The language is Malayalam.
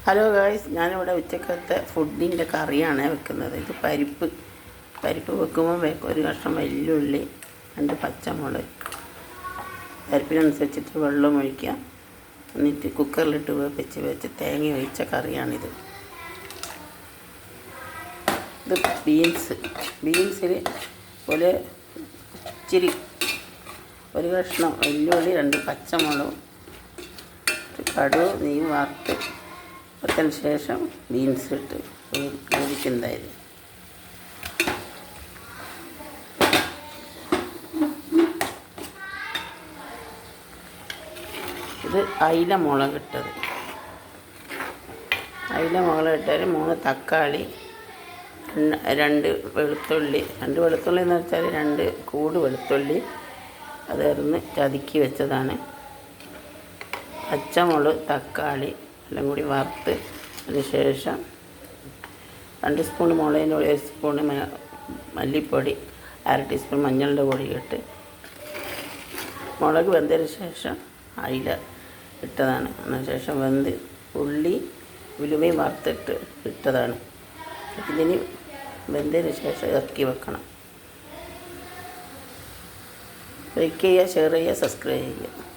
ഹലോ ഗായ്സ്, ഞാനിവിടെ ഉച്ചക്കത്തെ ഫുഡിൻ്റെ കറിയാണ് വെക്കുന്നത്. ഇത് പരിപ്പ് വെക്കുമ്പോൾ ഒരു കഷ്ണം വെല്ലുള്ളി, 2 പച്ചമുളക്, പരിപ്പിനനുസരിച്ചിട്ട് വെള്ളം ഒഴിക്കുക. എന്നിട്ട് കുക്കറിലിട്ട് വെച്ച് തേങ്ങ ഒഴിച്ച കറിയാണിത്. ഇത് ബീൻസിൽ ഇച്ചിരി ഒരു കഷ്ണം വെല്ലുള്ളി, 2 പച്ചമുളകും, കടുക്, നെയ്യ് വറുത്ത് അതിന് ശേഷം ബീൻസ് ഇട്ട് വേവിക്കുന്നതായിരുന്നു. ഇത് അയില മുളകിട്ടത്. അയില മുളകിട്ടതിൽ 3 തക്കാളി, 2 വെളുത്തുള്ളി എന്ന് വെച്ചാൽ 2 കൂട് വെളുത്തുള്ളി അതായിരുന്നു ചതുക്കി വെച്ചതാണ്. പച്ചമുളക്, തക്കാളി എല്ലാം കൂടി വറുത്ത് അതിന് ശേഷം 2 സ്പൂൺ മുളകിന് 1 സ്പൂൺ മല്ലിപ്പൊടി, 1/2 ടീസ്പൂൺ മഞ്ഞളുടെ പൊടി ഇട്ട് മുളക് വെന്തതിന് ശേഷം അയില ഇട്ടതാണ്. അതിനുശേഷം ഉള്ളി ഉലുവയും വറുത്തിട്ട് ഇട്ടതാണ്. ഇതിന് വെന്തതിന് ശേഷം ഇറക്കി വെക്കണം. ലൈക്ക് ചെയ്യുക, ഷെയർ ചെയ്യുക, സബ്സ്ക്രൈബ് ചെയ്യുക.